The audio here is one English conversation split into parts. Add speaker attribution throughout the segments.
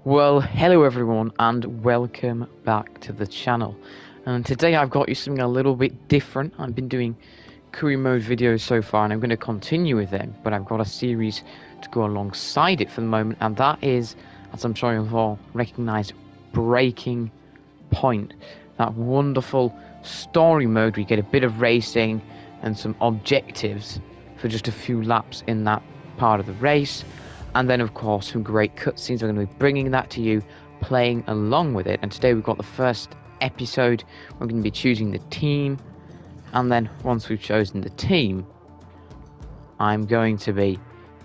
Speaker 1: Well, hello everyone and welcome back to the channel. And today I've got you something a little bit different. I've been doing career mode videos so far and I'm going to continue with them, but I've got a series to go alongside it for the moment, and that is, as I'm sure you've all recognised, Breaking Point. That wonderful story mode where you get a bit of racing and some objectives for just a few laps in that part of the race. And then, of course, some great cutscenes. I'm going to be bringing that to you, playing along with it. And today we've got the first episode. We're going to be choosing the team. And then once we've chosen the team, I'm going to be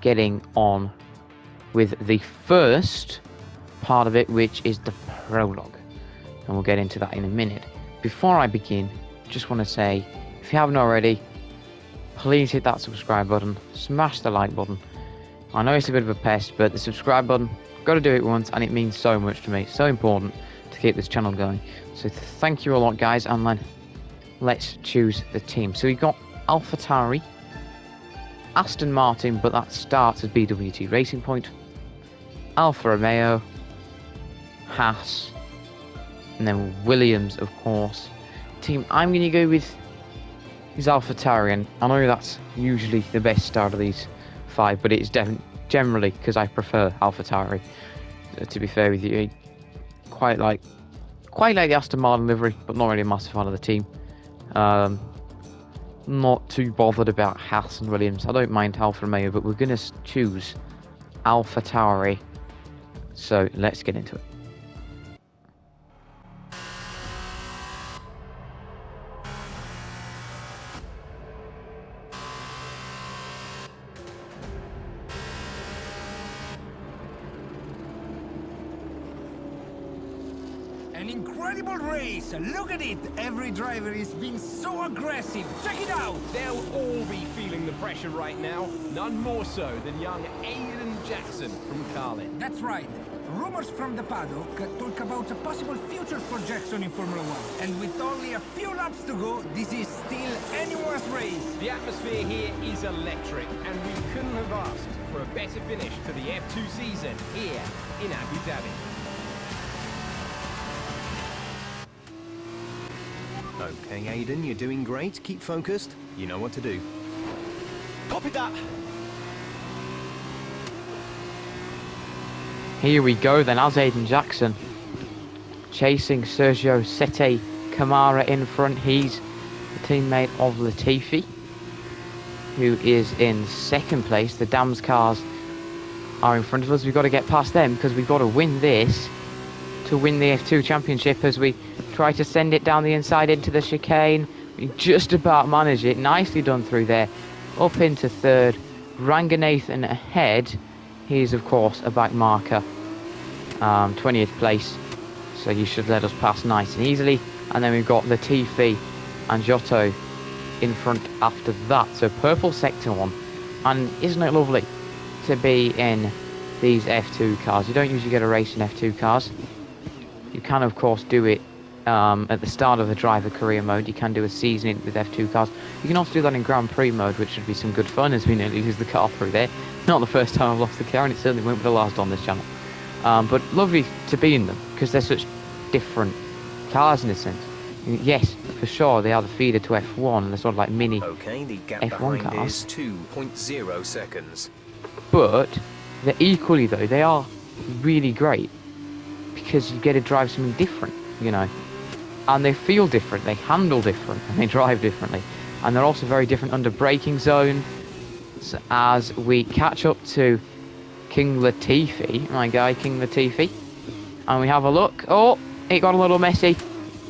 Speaker 1: getting on with the first part of it, which is the prologue. And we'll get into that in a minute. Before I begin, just want to say, if you haven't already, please hit that subscribe button, smash the like button. I know it's a bit of a pest, but the subscribe button, got to do it once, and it means so much to me. So important to keep this channel going. So thank you a lot, guys, and then let's choose the team. So we've got AlphaTauri, Aston Martin, but that starts as BWT Racing Point, Alfa Romeo, Haas, and then Williams, of course. Team I'm going to go with is AlphaTauri, and I know that's usually the best start of these five, but it's generally because I prefer AlphaTauri. To be fair with you, quite like the Aston Martin livery, but not really a massive fan of the team. Not too bothered about Haas and Williams. I don't mind Alfa Romeo, but we're gonna choose AlphaTauri. So let's get into it.
Speaker 2: An incredible race! Look at it! Every driver is being so aggressive! Check it out!
Speaker 3: They'll all be feeling the pressure right now. None more so than young Aiden Jackson from Carlin.
Speaker 2: That's right. Rumors from the paddock talk about a possible future for Jackson in Formula 1. And with only a few laps to go, this is still anyone's race.
Speaker 3: The atmosphere here is electric, and we couldn't have asked for a better finish to the F2 season here in Abu Dhabi.
Speaker 4: Okay, Aiden, you're doing great. Keep focused. You know what to do.
Speaker 3: Copy that!
Speaker 1: Here we go then, as Aiden Jackson chasing Sergio Sette Camara in front. He's the teammate of Latifi, who is in second place. The Dams cars are in front of us. We've got to get past them because we've got to win this to win the F2 championship. As we try to send it down the inside into the chicane, we just about manage it. Nicely done through there, up into third. Ranganathan ahead. He's of course a back marker, 20th place, so you should let us pass nice and easily. And then we've got Latifi and Giotto in front after that. So purple sector one, and isn't it lovely to be in these F2 cars? You don't usually get a race in F2 cars. You can of course do it at the start of the driver career mode. You can do a season with F2 cars. You can also do that in Grand Prix mode, which should be some good fun, as we nearly lose the car through there. Not the first time I've lost the car, and it certainly won't be the last on this channel. But lovely to be in them, because they're such different cars in a sense. Yes, for sure, they are the feeder to F1, and they're sort of like mini
Speaker 4: Okay, the gap
Speaker 1: F1
Speaker 4: behind
Speaker 1: cars.
Speaker 4: is 2.0 seconds.
Speaker 1: But they're equally, though, they are really great, because you get to drive something different, you know. And they feel different, they handle different, and they drive differently. And they're also very different under braking zone. So as we catch up to King Latifi, my guy King Latifi, and we have a look. Oh, it got a little messy.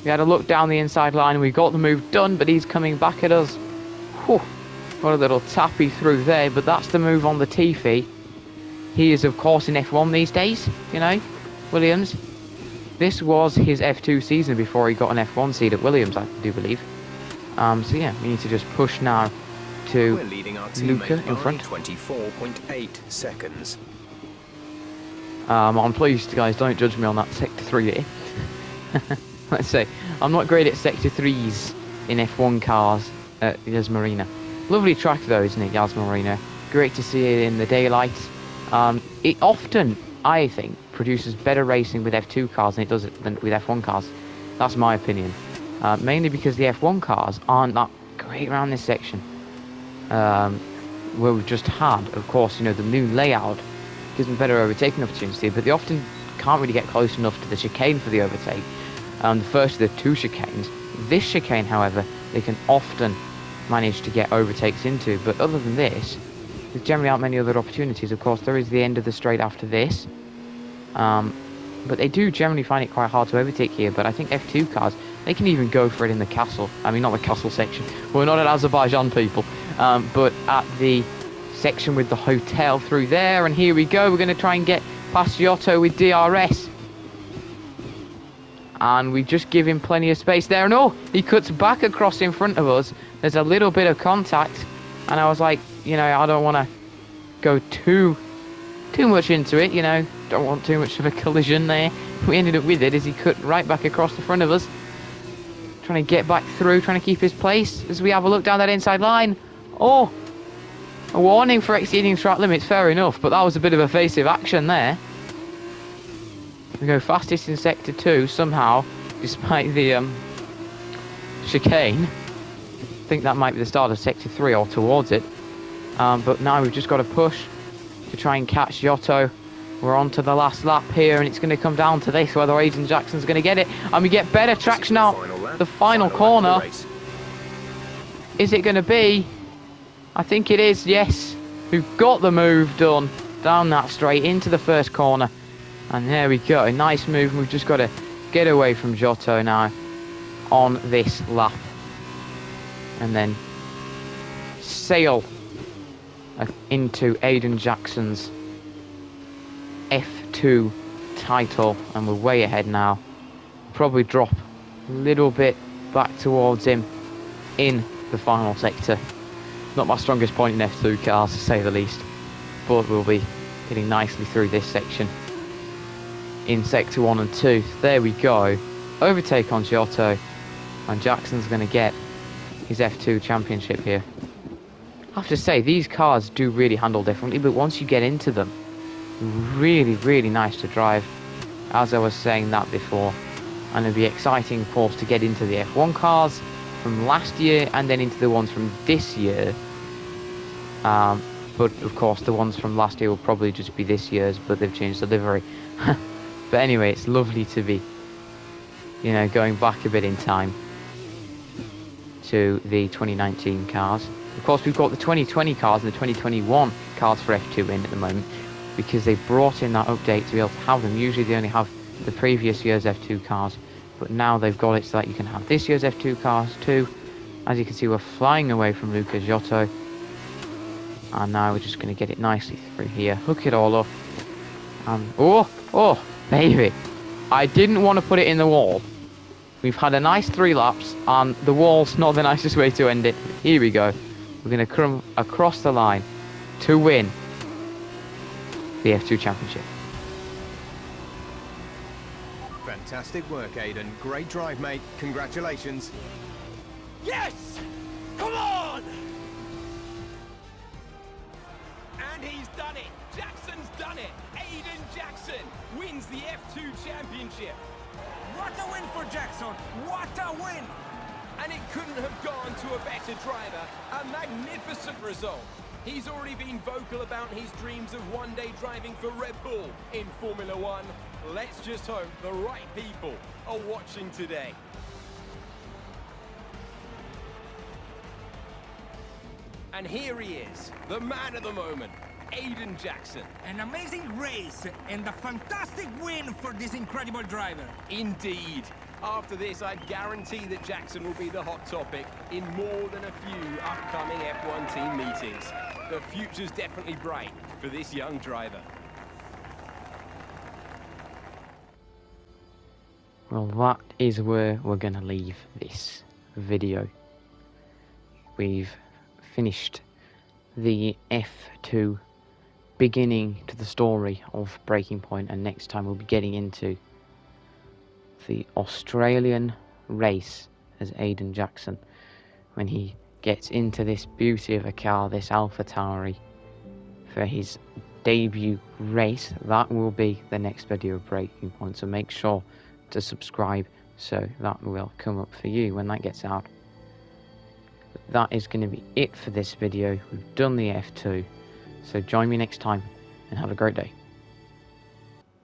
Speaker 1: We had a look down the inside line, and we got the move done, but he's coming back at us. Whew, got a little tappy through there, but that's the move on Latifi. He is of course in F1 these days, you know, Williams. This was his F2 season before he got an F1 seat at Williams, I do believe. So yeah, we need to just push now to
Speaker 4: We're leading our
Speaker 1: Luca
Speaker 4: teammate
Speaker 1: in
Speaker 4: by
Speaker 1: front.
Speaker 4: 24.8 seconds.
Speaker 1: I'm pleased, guys, don't judge me on that sector 3 there. Let's say, I'm not great at sector 3s in F1 cars at Yas Marina. Lovely track though, isn't it, Yas Marina? Great to see it in the daylight. It often, I think, produces better racing with F2 cars than it does than with F1 cars. That's my opinion. Mainly because the F1 cars aren't that great around this section. Where we've just had, of course, you know, the new layout gives them better overtaking opportunity, but they often can't really get close enough to the chicane for the overtake. The first of the two chicanes. This chicane, however, they can often manage to get overtakes into, but other than this, there generally aren't many other opportunities. Of course, there is the end of the straight after this, but they do generally find it quite hard to overtake here. But I think F2 cars, they can even go for it in the castle. I mean, not the castle section. We're not at Azerbaijan, people, but at the section with the hotel through there. And here we go. We're going to try and get past Giotto with DRS. And we just give him plenty of space there. And oh, he cuts back across in front of us. There's a little bit of contact. And I was like, you know, I don't want to go too much into it, you know. Don't want too much of a collision there. We ended up with it as he cut right back across the front of us. Trying to get back through, trying to keep his place as we have a look down that inside line. Oh, a warning for exceeding track limits, fair enough. But that was a bit of evasive action there. We go fastest in Sector 2 somehow, despite the chicane. I think that might be the start of Sector 3 or towards it. But now we've just got to push to try and catch Giotto. We're on to the last lap here, and it's going to come down to this, whether Aiden Jackson's going to get it. And we get better traction out the final corner. Is it going to be? I think it is, yes. We've got the move done down that straight into the first corner. And there we go, a nice move. We've just got to get away from Giotto now on this lap. And then sail into Aiden Jackson's F2 title. And we're way ahead now. Probably drop a little bit back towards him in the final sector. Not my strongest point in F2 cars, to say the least. But we'll be getting nicely through this section in Sector 1 and 2. There we go. Overtake on Giotto. And Jackson's going to get his F2 championship here. I have to say, these cars do really handle differently, but once you get into them, really, really nice to drive. As I was saying that before. And it'll be exciting, of course, to get into the F1 cars from last year and then into the ones from this year. But, of course, the ones from last year will probably just be this year's, but they've changed the livery. But anyway, it's lovely to be, you know, going back a bit in time to the 2019 cars. Of course, we've got the 2020 cars and the 2021 cars for F2 in at the moment because they brought in that update to be able to have them. Usually they only have the previous year's F2 cars, but now they've got it so that you can have this year's F2 cars too. As you can see, we're flying away from Luca Giotto. And now we're just going to get it nicely through here. Hook it all up. And oh, baby. I didn't want to put it in the wall. We've had a nice 3 laps, and the wall's not the nicest way to end it. Here we go. We're going to come across the line to win the F2 Championship.
Speaker 4: Fantastic work, Aiden. Great drive, mate. Congratulations.
Speaker 3: Yes! Come on! And he's done it! Jackson's done it! Aiden Jackson wins the F2 Championship!
Speaker 2: What a win for Jackson! What a win!
Speaker 3: And it couldn't have gone to a better driver. A magnificent result. He's already been vocal about his dreams of one day driving for Red Bull in Formula One. Let's just hope the right people are watching today. And here he is, the man of the moment, Aiden Jackson.
Speaker 2: An amazing race and a fantastic win for this incredible driver.
Speaker 3: Indeed. After this, I guarantee that Jackson will be the hot topic in more than a few upcoming F1 team meetings. The future's definitely bright for this young driver.
Speaker 1: Well, that is where we're going to leave this video. We've finished the F2 beginning to the story of Breaking Point, and next time we'll be getting into the Australian race as Aiden Jackson when he gets into this beauty of a car, this Alpha Tauri, for his debut race, that will be the next video of Breaking Point. So make sure to subscribe so that will come up for you when that gets out. But that is going to be it for this video. We've done the F2. So join me next time and have a great day.